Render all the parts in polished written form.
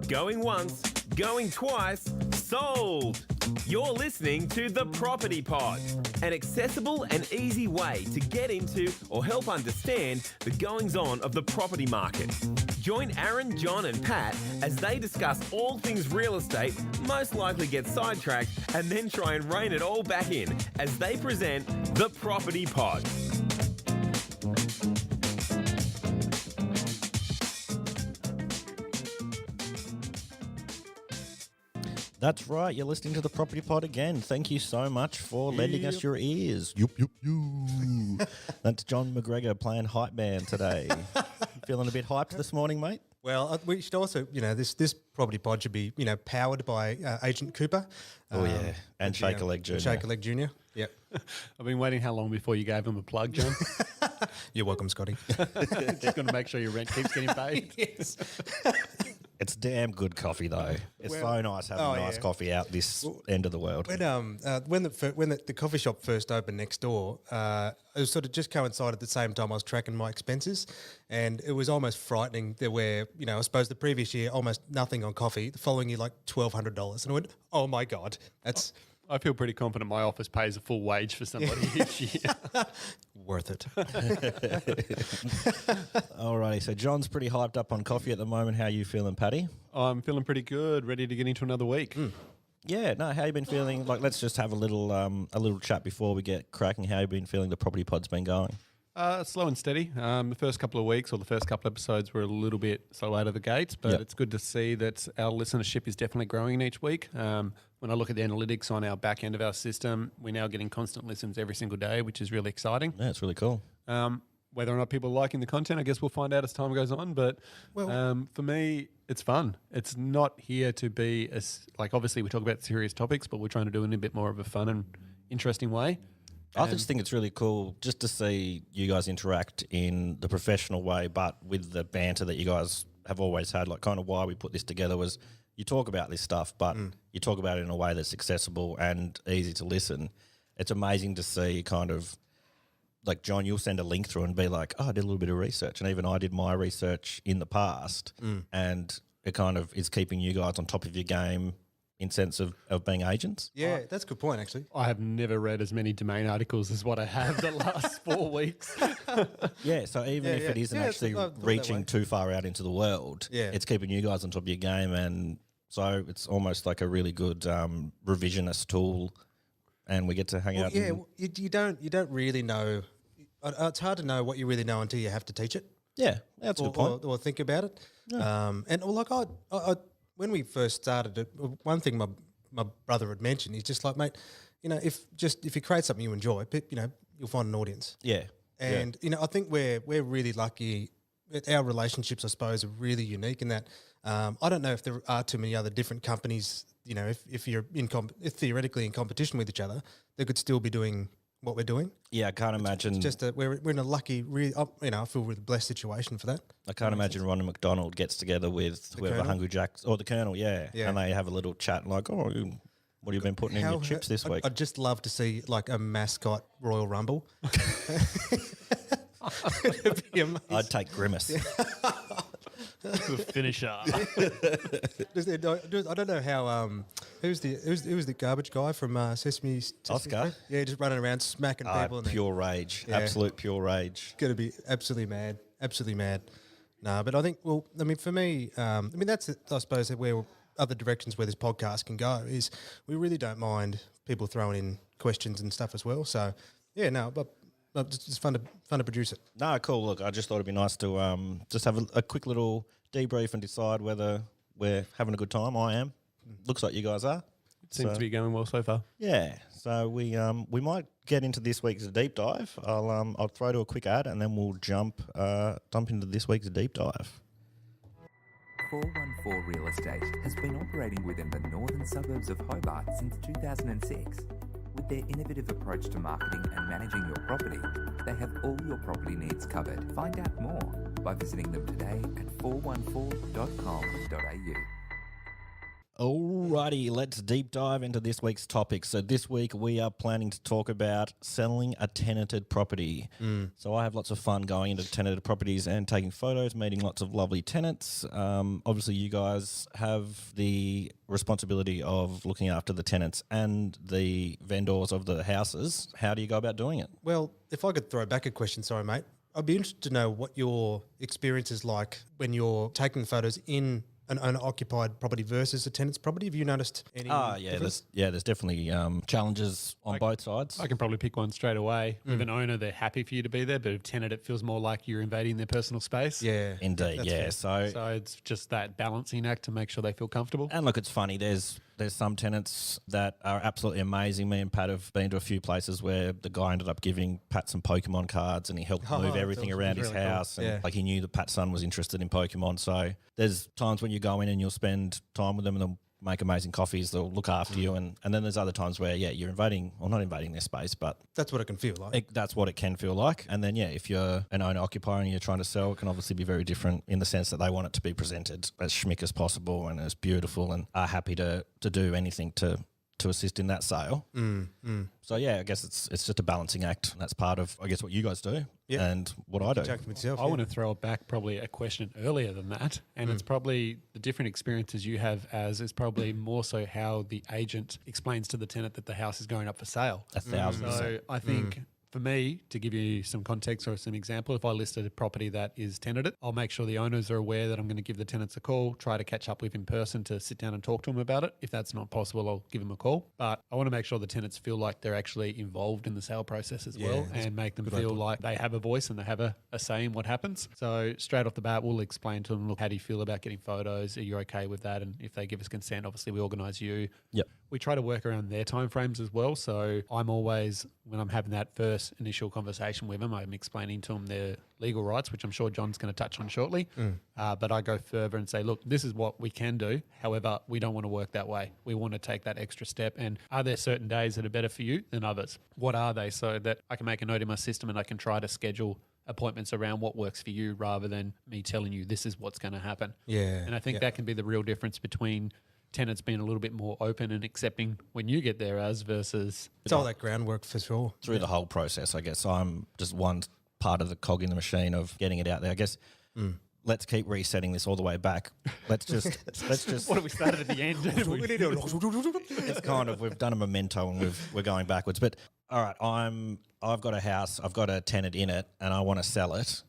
Going once, going twice, sold! You're listening to The Property Pod, an accessible and easy way to get into or help understand the goings-on of the property market. Join Aaron, John and Pat as they discuss all things real estate, most likely get sidetracked, and then try and rein it all back in as they present The Property Pod. That's right, you're listening to the Property Pod again. Thank you so much for lending us your ears. Yup. That's John McGregor playing hype band today. Feeling a bit hyped this morning, mate? Well, we should also, this Property Pod should be, powered by Agent Cooper. And Shake a Leg Jr. Shake a Leg Jr. Yep. I've been waiting how long before you gave him a plug, John? You're welcome, Scotty. Just going to make sure your rent keeps getting paid. Yes. It's damn good coffee, though. It's so nice having nice coffee out this end of the world. When the coffee shop first opened next door, it was sort of just coincided at the same time I was tracking my expenses, and it was almost frightening. There were, I suppose the previous year almost nothing on coffee. The following year, like $1,200, and I went, "Oh my god, that's." I feel pretty confident my office pays a full wage for somebody each year. Worth it. Alrighty, so John's pretty hyped up on coffee at the moment. How are you feeling, Paddy? I'm feeling pretty good, ready to get into another week. Yeah, no, how you been feeling? Like, let's just have a little chat before we get cracking. How you been feeling the Property Pod's been going? Slow and steady. The first couple of weeks or the first couple of episodes were a little bit slow out of the gates, but It's good to see that our listenership is definitely growing each week. When I look at the analytics on our back end of our system, we're now getting constant listens every single day, which is really exciting. Yeah, it's really cool. Whether or not people are liking the content, I guess we'll find out as time goes on. But for me, it's fun. It's not here to be obviously we talk about serious topics, but we're trying to do it in a bit more of a fun and interesting way. I just think it's really cool just to see you guys interact in the professional way, but with the banter that you guys have always had. Like, kind of why we put this together was you talk about this stuff, but you talk about it in a way that's accessible and easy to listen. It's amazing to see kind of, like, John, you'll send a link through and be like, oh, I did a little bit of research. And even I did my research in the past, and it kind of is keeping you guys on top of your game in sense of being agents. Yeah, that's a good point, actually. I have never read as many domain articles as what I have the last 4 weeks. Yeah, so even if it isn't actually reaching too far out into the world, it's keeping you guys on top of your game, and so it's almost like a really good revisionist tool, and we get to hang out. Yeah, you don't really know. It's hard to know what you really know until you have to teach it. Yeah, that's a good point. Or think about it. Yeah. When we first started it, one thing my brother had mentioned is just like, mate, if you create something you enjoy, you'll find an audience. Yeah. And I think we're really lucky. Our relationships, I suppose, are really unique in that. I don't know if there are too many other different companies. If you're if theoretically in competition with each other, they could still be doing what we're doing. Yeah, I can't imagine. It's just that we're in a lucky, I feel really blessed situation for that. I can't imagine Ronald McDonald gets together with whoever Hungry Jack's or the Colonel, and they have a little chat like, oh, what have you been putting in your chips this week? I'd just love to see like a mascot Royal Rumble. It'd be amazing. I'd take Grimace. The finisher. I don't know how. Who's the garbage guy from Sesame Oscar? Street? Yeah, just running around smacking people. Pure rage, absolute pure rage. Going to be absolutely mad. No, but I think. Well, I mean, for me, that's I suppose where other directions where this podcast can go is we really don't mind people throwing in questions and stuff as well. So yeah, no, but. It's fun to produce it. No, cool. Look, I just thought it'd be nice to just have a quick little debrief and decide whether we're having a good time. I am. Looks like you guys are. It seems to be going well so far. Yeah. So we might get into this week's deep dive. I'll throw to a quick ad and then we'll jump into this week's deep dive. 414 Real Estate has been operating within the northern suburbs of Hobart since 2006. With their innovative approach to marketing and managing your property, they have all your property needs covered. Find out more by visiting them today at 414.com.au. Alrighty, let's deep dive into this week's topic. So this week we are planning to talk about selling a tenanted property. So I have lots of fun going into tenanted properties and taking photos, meeting lots of lovely tenants. Obviously, you guys have the responsibility of looking after the tenants and the vendors of the houses. How do you go about doing it? Well, if I could throw back a question, sorry, mate. I'd be interested to know what your experience is like when you're taking photos in an owner-occupied property versus a tenant's property. Have you noticed any difference? There's definitely challenges on both sides. I can probably pick one straight away. With an owner, they're happy for you to be there, but with tenant, it feels more like you're invading their personal space. Yeah. Indeed, yeah. fair. So it's just that balancing act to make sure they feel comfortable. And look, it's funny. There's some tenants that are absolutely amazing. Me and Pat have been to a few places where the guy ended up giving Pat some Pokemon cards and he helped move everything that was around his really cool. house. And Yeah. like he knew that Pat's son was interested in Pokemon. So there's times when you go in and you'll spend time with them and they'll make amazing coffees. They'll look after you. And then there's other times where, you're invading, or not invading their space, but That's what it can feel like. that's what it can feel like. And then, if you're an owner occupier and you're trying to sell, it can obviously be very different in the sense that they want it to be presented as schmick as possible and as beautiful and are happy to do anything to assist in that sale. So, I guess it's just a balancing act. And that's part of, I guess, what you guys do and what I do. Interacting with yourself. I want to throw it back probably a question earlier than that. And it's probably the different experiences you have is probably more so how the agent explains to the tenant that the house is going up for sale. 1,000%. So I think for me, to give you some context or some example, if I listed a property that is tenanted, I'll make sure the owners are aware that I'm going to give the tenants a call, try to catch up with in person to sit down and talk to them about it. If that's not possible, I'll give them a call. But I want to make sure the tenants feel like they're actually involved in the sale process as well and make them feel like they have a voice and they have a say in what happens. So straight off the bat, we'll explain to them, look, how do you feel about getting photos? Are you okay with that? And if they give us consent, obviously we organise you. Yep. We try to work around their timeframes as well. So I'm always, when I'm having that first initial conversation with them, I'm explaining to them their legal rights, which I'm sure John's going to touch on shortly. But I go further and say, look, this is what we can do. However, we don't want to work that way. We want to take that extra step. And are there certain days that are better for you than others? What are they? So that I can make a note in my system and I can try to schedule appointments around what works for you rather than me telling you this is what's going to happen. Yeah. And I think that can be the real difference between tenants being a little bit more open and accepting when you get there versus... It's all that groundwork for sure. Through the whole process, I guess. I'm just one part of the cog in the machine of getting it out there. I guess let's keep resetting this all the way back. Let's just What have we started at the end? it's kind of, we've done a memento and we're going backwards. But all right, I've got a house, I've got a tenant in it and I want to sell it.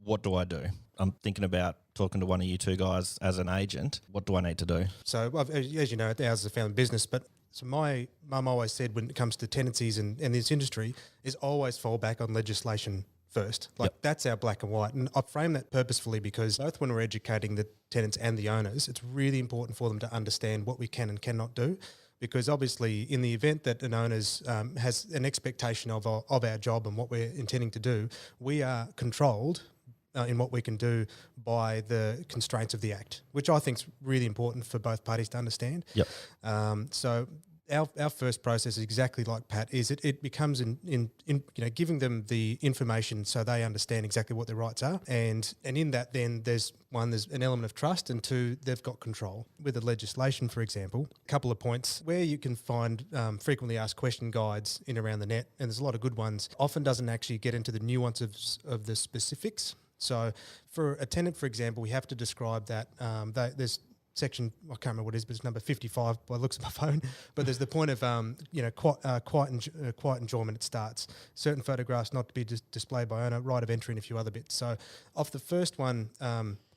What do I do? I'm thinking about talking to one of you two guys as an agent. What do I need to do? So, as you know, ours is a family business, but so my mum always said when it comes to tenancies and this industry is always fall back on legislation first. That's our black and white. And I frame that purposefully because both when we're educating the tenants and the owners, it's really important for them to understand what we can and cannot do. Because obviously in the event that an owner's has an expectation of our job and what we're intending to do, we are controlled in what we can do by the constraints of the Act, which I think is really important for both parties to understand. Yep. So our first process is exactly like Pat, is it becomes in giving them the information so they understand exactly what their rights are. And in that then there's an element of trust, and two, they've got control. With the legislation, for example, a couple of points where you can find frequently asked question guides in around the net, and there's a lot of good ones, often doesn't actually get into the nuances of the specifics. So for a tenant, for example, we have to describe that there's section, I can't remember what it is, but it's number 55 by the looks of my phone. But there's the point of, quiet enjoyment. It starts. Certain photographs not to be displayed by owner, right of entry and a few other bits. So off the first one,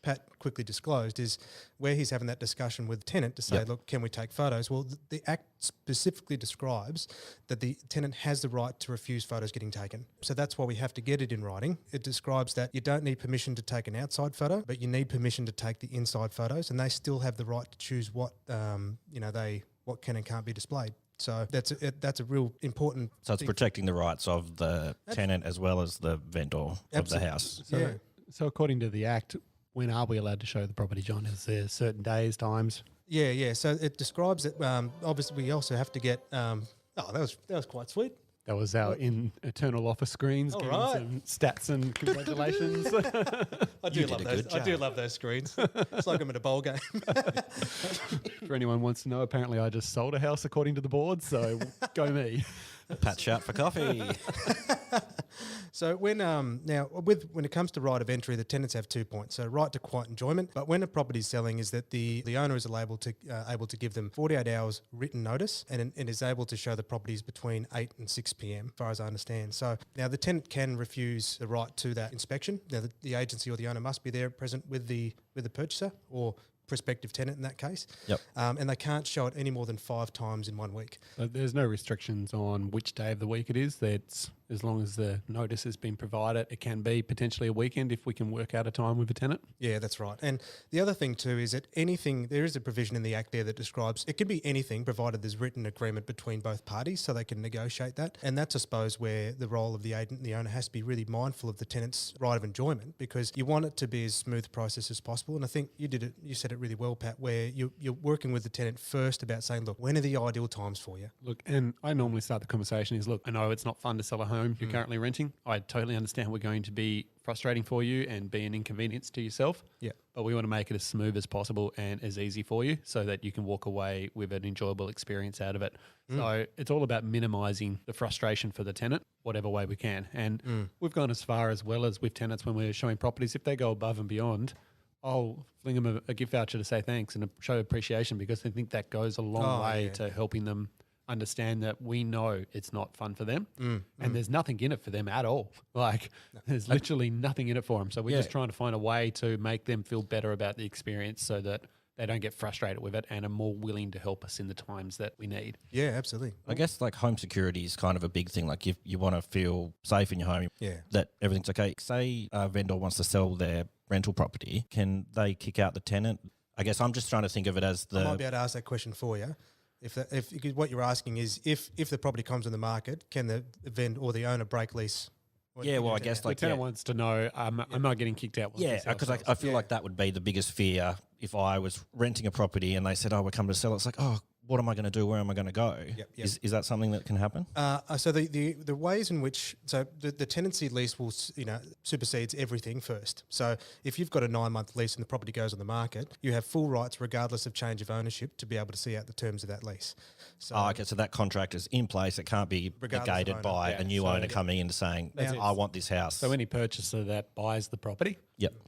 Pat quickly disclosed is where he's having that discussion with the tenant to say, look, can we take photos? Well, the Act specifically describes that the tenant has the right to refuse photos getting taken. So that's why we have to get it in writing. It describes that you don't need permission to take an outside photo, but you need permission to take the inside photos, and they still have the right to choose what can and can't be displayed. So that's a real important. So it's protecting the rights of the tenant as well as the vendor of the house. So according to the Act, when are we allowed to show the property, John? Is there certain days, times? Yeah. So it describes that obviously we also have to get. That was quite sweet. That was our internal office screens, All giving right. some stats and congratulations. I do love those. I do love those screens. It's like I'm at a bowl game. For anyone who wants to know, apparently I just sold a house according to the board, so go me. Pat shout for coffee. So when when it comes to right of entry, the tenants have 2 points. So right to quiet enjoyment, but when a property is selling, is that the owner is able to give them 48 hours written notice, and is able to show the properties between 8 and 6 p.m. as far as I understand. So now the tenant can refuse the right to that inspection. Now the agency or the owner must be there present with the purchaser or prospective tenant in that case. Yep. And they can't show it any more than 5 times in 1 week. There's no restrictions on which day of the week it is. That's as long as the notice has been provided. It can be potentially a weekend if we can work out a time with a tenant. Yeah, that's right. And the other thing too is that there is a provision in the Act there that describes it can be anything provided there's written agreement between both parties so they can negotiate that. And that's, I suppose, where the role of the agent and the owner has to be really mindful of the tenant's right of enjoyment, because you want it to be as smooth a process as possible. And I think you said it really well, Pat, where you're working with the tenant first about saying, look, when are the ideal times for you? Look, and I normally start the conversation is, look, I know it's not fun to sell a home you're currently renting. I totally understand we're going to be frustrating for you and be an inconvenience to yourself. Yeah. But we want to make it as smooth as possible and as easy for you so that you can walk away with an enjoyable experience out of it. So it's all about minimising the frustration for the tenant, whatever way we can. And we've gone as far as well as with tenants when we're showing properties. If they go above and beyond, I'll fling them a gift voucher to say thanks and show appreciation, because I think that goes a long way to helping them understand that we know it's not fun for them and there's nothing in it for them at all. Like there's literally nothing in it for them. So we're just trying to find a way to make them feel better about the experience so that they don't get frustrated with it and are more willing to help us in the times that we need. Yeah, absolutely. I guess like home security is kind of a big thing. Like if you want to feel safe in your home, that everything's okay. Say a vendor wants to sell their rental property, can they kick out the tenant? I guess I'm just trying to think of it as I might be able to ask that question for you. If what you're asking is if the property comes on the market, can the vendor or the owner break lease? Yeah, well, I guess The tenant wants to know, am I getting kicked out? Yeah, because I feel like that would be the biggest fear if I was renting a property and they said, oh, we're coming to sell it. It's like, oh, what am I going to do? Where am I going to go? Yep. Is that something that can happen? So the ways in which the tenancy lease will supersedes everything first. So if you've got a 9-month lease and the property goes on the market, you have full rights regardless of change of ownership to be able to see out the terms of that lease. So okay, so that contract is in place. It can't be negated by a new owner coming in saying, I want this house. So any purchaser that buys the property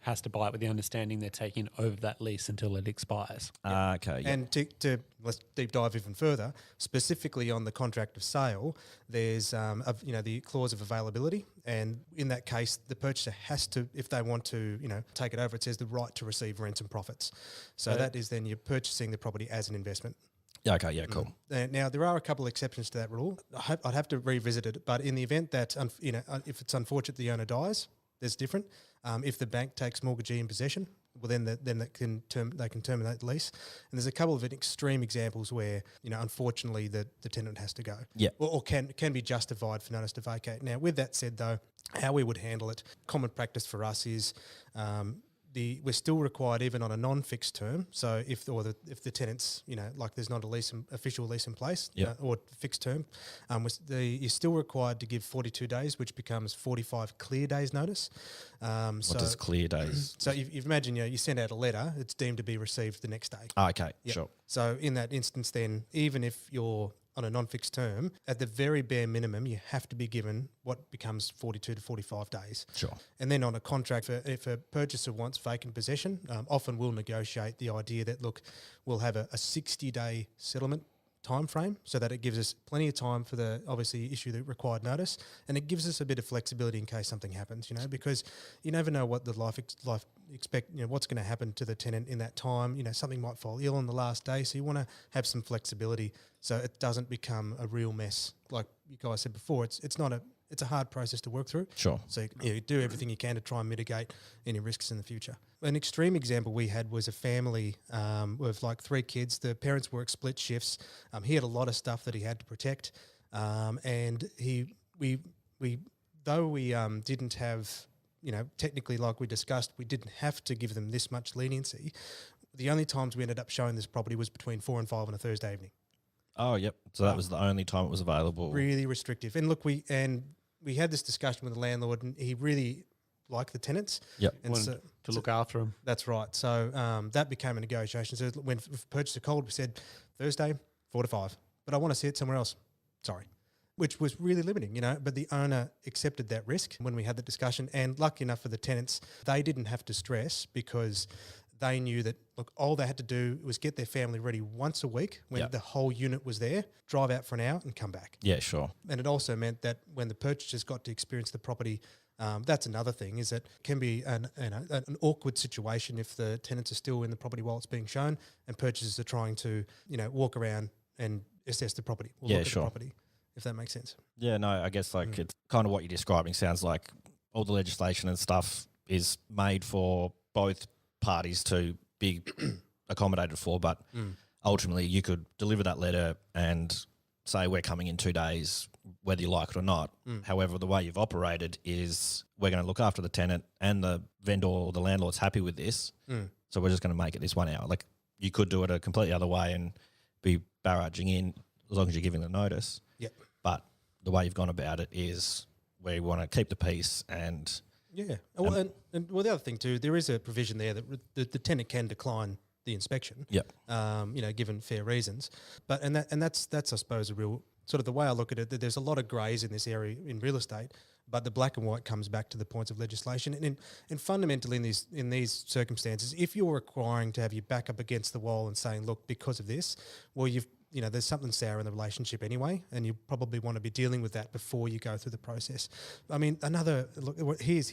has to buy it with the understanding they're taking over that lease until it expires. Okay. Yeah. And to let's deep dive even further, specifically on the contract of sale, there's the clause of availability, and in that case, the purchaser has to, if they want to, take it over, it says the right to receive rents and profits. So that is then you're purchasing the property as an investment. Yeah, okay, yeah, cool. Now, there are a couple of exceptions to that rule. I'd have to revisit it, but in the event that, if it's unfortunate the owner dies, there's different. If the bank takes mortgagee in possession, well, then they can terminate the lease. And there's a couple of extreme examples where, unfortunately, the tenant has to go. Yeah. Or can be justified for notice to vacate. Now, with that said, though, how we would handle it, common practice for us is we're still required even on a non-fixed term. So if the tenant's, there's not official lease in place or fixed term, you're still required to give 42 days, which becomes 45 clear days notice. What does clear days? So you imagine, you send out a letter, it's deemed to be received the next day. Okay, sure. So in that instance then, even if you're on a non-fixed term, at the very bare minimum, you have to be given what becomes 42 to 45 days. Sure. And then on a contract, if a purchaser wants vacant possession, often we'll negotiate the idea that, look, we'll have a 60-day settlement time frame so that it gives us plenty of time for the obviously issue the required notice, and it gives us a bit of flexibility in case something happens, because you never know what the what's going to happen to the tenant in that time. Something might fall ill on the last day, so you want to have some flexibility so it doesn't become a real mess. Like you guys said before, it's a hard process to work through. Sure. So you do everything you can to try and mitigate any risks in the future. An extreme example we had was a family with 3 kids. The parents worked split shifts. He had a lot of stuff that he had to protect, and we didn't have, technically, like we discussed, we didn't have to give them this much leniency. The only times we ended up showing this property was between 4 and 5 on a Thursday evening. Oh, yep. So that was the only time it was available. Really restrictive. And look, we had this discussion with the landlord, and he really liked the tenants. Yep. And Wanted to look after them. That's right. So that became a negotiation. So when purchased called, we said Thursday 4 to 5, but I want to see it somewhere else. Sorry. Which was really limiting, you know, but the owner accepted that risk when we had the discussion. And lucky enough for the tenants, they didn't have to stress because they knew that, look, all they had to do was get their family ready once a week when the whole unit was there, drive out for an hour and come back. Yeah, sure. And it also meant that when the purchasers got to experience the property, that's another thing, is that it can be an awkward situation if the tenants are still in the property while it's being shown and purchasers are trying to, you know, walk around and assess the property or look at the property, if that makes sense. Yeah, no, I guess it's kind of what you're describing sounds like all the legislation and stuff is made for both parties to be accommodated for, but ultimately you could deliver that letter and say we're coming in 2 days, whether you like it or not. However, the way you've operated is we're going to look after the tenant and the vendor or the landlord's happy with this, so we're just going to make it this 1 hour. Like, you could do it a completely other way and be barraging in as long as you're giving the notice. Yep. But the way you've gone about it is we want to keep the peace and... Yeah. Well, and the other thing too, there is a provision there that the tenant can decline the inspection. Yep. You know, given fair reasons. But that's I suppose a real sort of the way I look at it. That there's a lot of greys in this area in real estate, but the black and white comes back to the points of legislation. And fundamentally in these circumstances, if you're requiring to have your back up against the wall and saying, look, because of this, well, there's something sour in the relationship anyway, and you probably want to be dealing with that before you go through the process. I mean, here's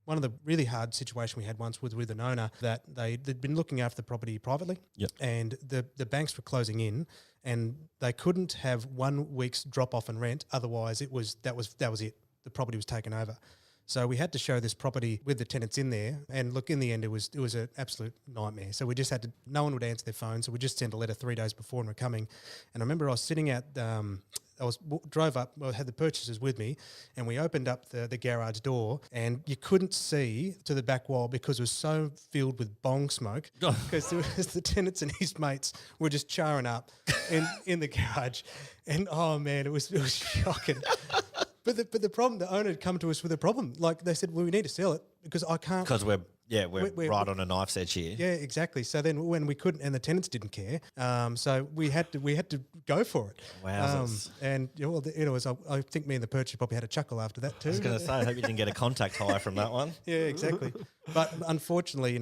one of the really hard situation we had once with an owner that they'd been looking after the property privately, and the banks were closing in, and they couldn't have 1 week's drop off in rent, otherwise that was it. The property was taken over. So we had to show this property with the tenants in there, and look, in the end, it was an absolute nightmare. So we just had to. No one would answer their phone, so we just sent a letter 3 days before and we're coming. And I remember I was sitting at. Drove up. I had the purchasers with me, and we opened up the garage door, and you couldn't see to the back wall because it was so filled with bong smoke. Because the tenants and his mates were just charring up in the garage, and oh man, it was shocking. But the problem, the owner had come to us with a problem. Like, they said, well, we need to sell it because I can't. Because we're right on a knife's edge here. Yeah, exactly. So then when we couldn't, and the tenants didn't care, so we had to go for it. Wowzers. And I think me and the purchaser probably had a chuckle after that too. I was going to say, I hope you didn't get a contact high from that one. Yeah, exactly. But unfortunately,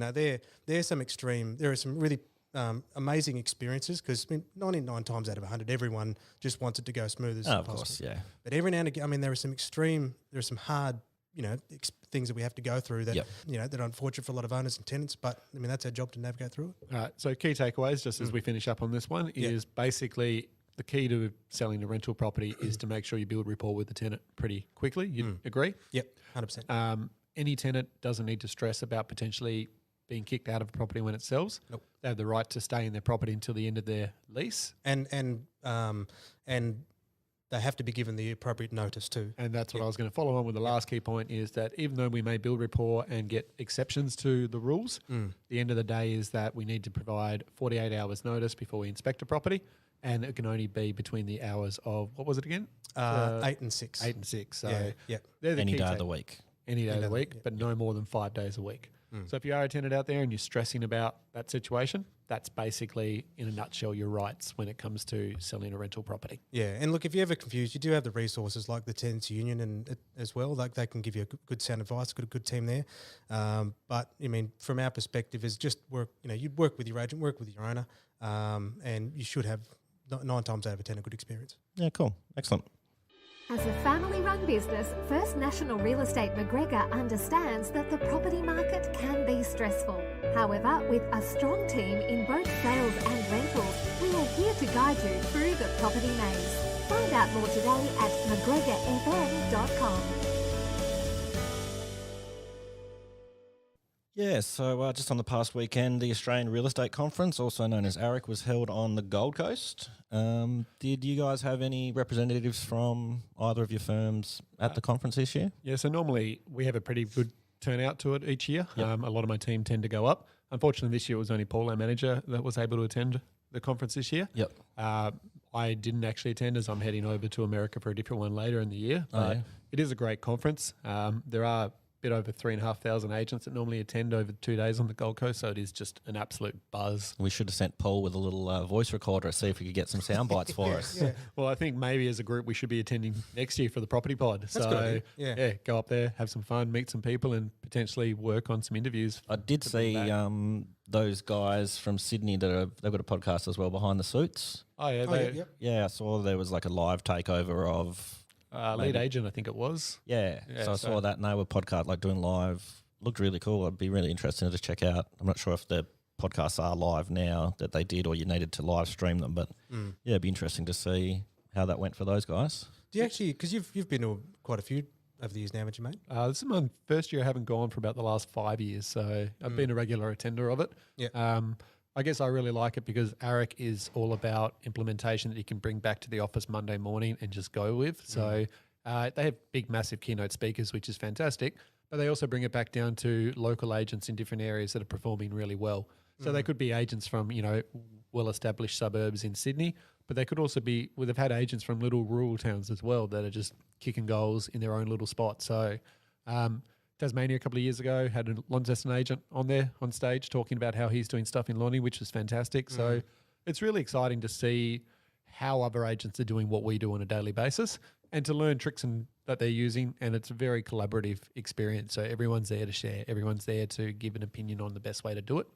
there's some extreme. There are some really amazing experiences because 99 times out of 100, everyone just wants it to go smooth as possible. Of course, yeah. But every now and again, there are some hard, things that we have to go through that, that are unfortunate for a lot of owners and tenants. But that's our job to navigate through it. All right. So key takeaways, just as we finish up on this one, is basically the key to selling a rental property is to make sure you build rapport with the tenant pretty quickly. You agree? Yep, 100%. Any tenant doesn't need to stress about potentially being kicked out of a property when it sells. Nope. They have the right to stay in their property until the end of their lease. And they have to be given the appropriate notice too. And that's what I was going to follow on with. The last key point is that even though we may build rapport and get exceptions to the rules, the end of the day is that we need to provide 48 hours notice before we inspect a property, and it can only be between the hours of, what was it again? 8 and 6. 8 and 6. So they're the any day of the week. Any day of the week, but no more than 5 days a week. So if you are a tenant out there and you're stressing about that situation, that's basically, in a nutshell, your rights when it comes to selling a rental property. Yeah, and look, if you're ever confused, you do have the resources like the Tenants Union and as well. Like, they can give you good sound advice. Got a good team there. But from our perspective, is just work. You'd work with your agent, work with your owner, and you should have 9 times out of 10 a good experience. Yeah, cool, excellent. As a family-run business, First National Real Estate McGregor understands that the property market can be stressful. However, with a strong team in both sales and rentals, we are here to guide you through the property maze. Find out more today at mcgregorfm.com. Yeah, so just on the past weekend, the Australian Real Estate Conference, also known as AREC, was held on the Gold Coast. Did you guys have any representatives from either of your firms at the conference this year? Yeah, so normally we have a pretty good turnout to it each year. Yep. A lot of my team tend to go up. Unfortunately, this year it was only Paul, our manager, that was able to attend the conference this year. Yep. I didn't actually attend as I'm heading over to America for a different one later in the year. But it is a great conference. There are a bit over 3,500 agents that normally attend over 2 days on the Gold Coast, so it is just an absolute buzz. We should have sent Paul with a little voice recorder to see if we could get some sound bites for us. Yeah. Well, I think maybe as a group we should be attending next year for the Property Pod. That's good. Yeah. Go up there, have some fun, meet some people, and potentially work on some interviews. I did see those guys from Sydney they've got a podcast as well, Behind the Suits. Oh yeah, Yep. Yeah, I saw there was like a live takeover of lead agent, I think it was. Yeah, so I saw that and they were podcast like doing live. Looked really cool. I'd be really interested to check out. I'm not sure if the podcasts are live now that they did or you needed to live stream them, but yeah, it'd be interesting to see how that went for those guys. Do you actually, because you've been to quite a few over the years now, haven't you, mate? This is my first year I haven't gone for about the last 5 years, so I've been a regular attender of it. Yeah. I guess I really like it because AREC is all about implementation that you can bring back to the office Monday morning and just go with. So they have big, massive keynote speakers, which is fantastic, but they also bring it back down to local agents in different areas that are performing really well. So they could be agents from, well-established suburbs in Sydney, but they could also be, they've had agents from little rural towns as well that are just kicking goals in their own little spot. So Tasmania a couple of years ago had a Launceston agent on there on stage talking about how he's doing stuff in Lonnie, which was fantastic. So it's really exciting to see how other agents are doing what we do on a daily basis and to learn tricks that they're using. And it's a very collaborative experience. So everyone's there to share. Everyone's there to give an opinion on the best way to do it.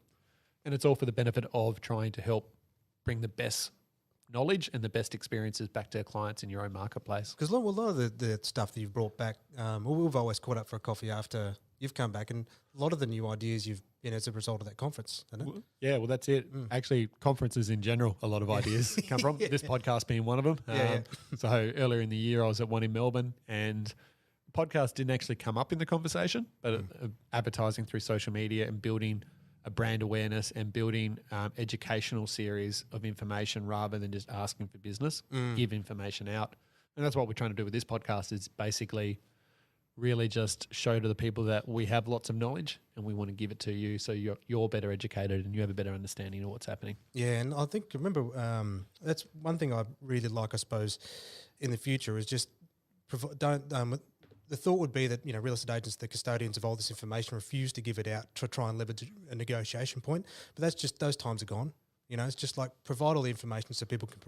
And it's all for the benefit of trying to help bring the best knowledge and the best experiences back to clients in your own marketplace. Because a lot of the stuff that you've brought back, we've always caught up for a coffee after you've come back, and a lot of the new ideas you've been as a result of that conference, isn't it? Yeah, well, that's it. Actually, conferences in general, a lot of ideas come from. This podcast being one of them. So earlier in the year, I was at one in Melbourne, and podcast didn't actually come up in the conversation, but advertising through social media and building a brand awareness and building educational series of information rather than just asking for business, give information out. And that's what we're trying to do with this podcast is basically really just show to the people that we have lots of knowledge and we want to give it to you so you're better educated and you have a better understanding of what's happening. Yeah, and I think, remember, that's one thing I really like, I suppose, in the future is just the thought would be that, real estate agents, the custodians of all this information, refuse to give it out to try and leverage a negotiation point. But that's just, those times are gone. It's just like provide all the information so people can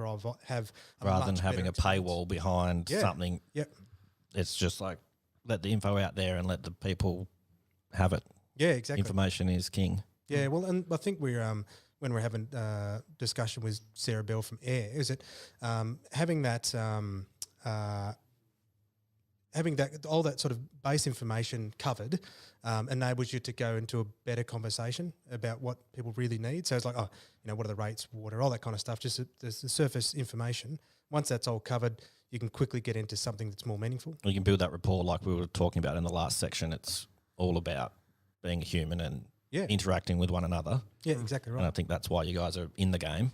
have a rather than much having better a experience. paywall behind something. Yep. It's just like let the info out there and let the people have it. Yeah, exactly. Information is king. Yeah, well, and I think we're when we're having discussion with Sarah Bell from AIR, is it having that all that sort of base information covered enables you to go into a better conversation about what people really need. So it's like, what are the rates, water, all that kind of stuff, just the surface information. Once that's all covered, you can quickly get into something that's more meaningful. You can build that rapport like we were talking about in the last section. It's all about being human and interacting with one another. Yeah, exactly right. And I think that's why you guys are in the game.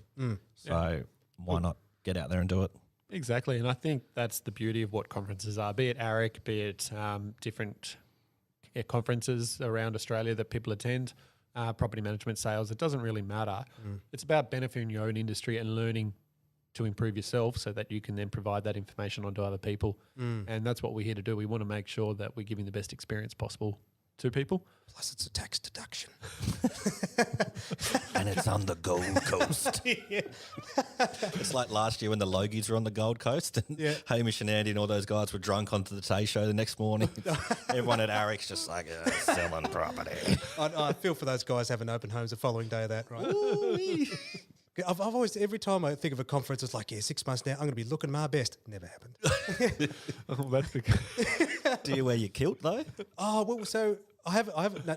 So why not get out there and do it? Exactly, and I think that's the beauty of what conferences are, be it AREC, be it different conferences around Australia that people attend, property management, sales, it doesn't really matter. It's about benefiting your own industry and learning to improve yourself so that you can then provide that information onto other people. And that's what we're here to do. We want to make sure that we're giving the best experience possible to people. Plus it's a tax deduction. And it's on the Gold Coast. It's like last year when the Logies were on the Gold Coast and Hamish and Andy and all those guys were drunk onto the Tay show the next morning. Everyone at AREC's just like selling property. I feel for those guys having open homes the following day of that, right? I've always, every time I think of a conference, it's like, 6 months now, I'm going to be looking my best. Never happened. That's the Do you wear your kilt though? Oh, well, so I have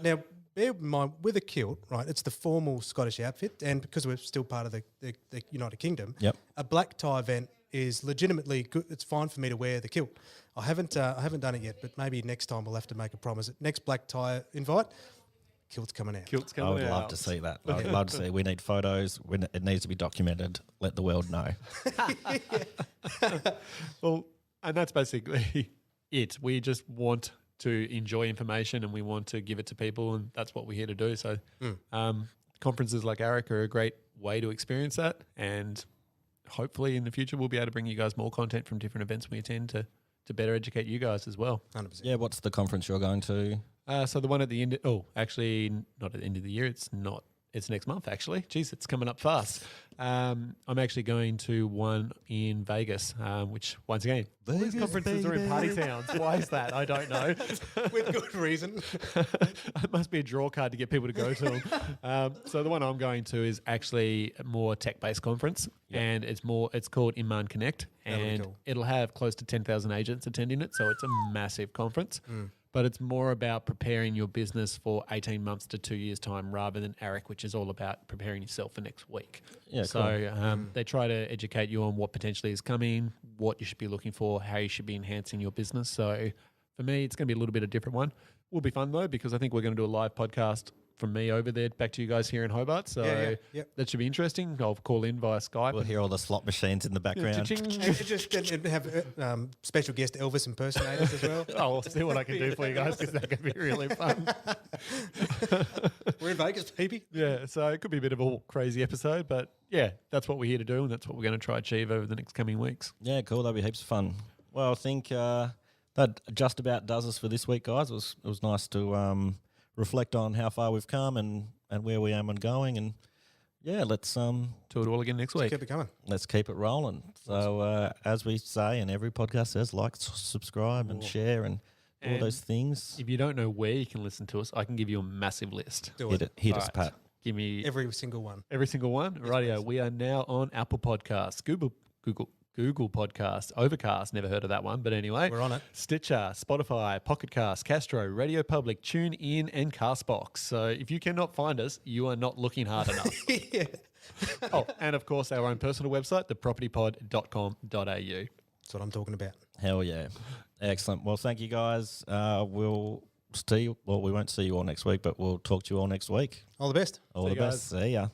now, bear in mind, with a kilt, right, it's the formal Scottish outfit, and because we're still part of the United Kingdom, a black tie event is legitimately good. It's fine for me to wear the kilt. I haven't done it yet, but maybe next time we'll have to make a promise. Next black tie invite, kilt's coming out. I would love to see that. I would love to see. We need photos. It needs to be documented. Let the world know. Well, and that's basically it. We just want to enjoy information and we want to give it to people, and that's what we're here to do. So conferences like AREC are a great way to experience that, and hopefully in the future we'll be able to bring you guys more content from different events we attend to better educate you guys as well. 100%. Yeah, what's the conference you're going to? So the one at the end, actually not at the end of the year. It's next month, actually. Jeez, it's coming up fast. I'm actually going to one in Vegas, which, once again, all these conferences are in party towns. Why is that? I don't know. With good reason. It must be a draw card to get people to go to them. So the one I'm going to is actually a more tech-based conference, and it's called Inman Connect, and cool. it'll have close to 10,000 agents attending it, so it's a massive conference. But it's more about preparing your business for 18 months to 2 years' time rather than AREC, which is all about preparing yourself for next week. Yeah, so they try to educate you on what potentially is coming, what you should be looking for, how you should be enhancing your business. So for me, it's going to be a little bit of a different one. Will be fun, though, because I think we're going to do a live podcast from me over there back to you guys here in Hobart. So that should be interesting. I'll call in via Skype. We'll hear all the slot machines in the background. Just have special guest Elvis impersonators as well. I'll see what I can do for you guys because that could be really fun. We're in Vegas, baby. Yeah, so it could be a bit of a crazy episode, but yeah, that's what we're here to do and that's what we're going to try to achieve over the next coming weeks. Yeah, cool. That'll be heaps of fun. Well, I think that just about does us for this week, guys. It was nice to reflect on how far we've come and where we am and going, and yeah, let's do it all again next week. Keep it coming. Let's keep it rolling. So as we say, and every podcast says, like, subscribe, and share, and all those things. If you don't know where you can listen to us, I can give you a massive list. Hit us, Pat. Give me Every single one. every single one. Rightio. We are now on Apple Podcasts, Google Podcast, Overcast, never heard of that one, but anyway. We're on it. Stitcher, Spotify, Pocket Cast, Castro, Radio Public, TuneIn, and Castbox. So if you cannot find us, you are not looking hard enough. Oh, and of course, our own personal website, thepropertypod.com.au. That's what I'm talking about. Hell yeah. Excellent. Well, thank you, guys. We'll see you. Well, we won't see you all next week, but we'll talk to you all next week. All the best. All the best. See ya.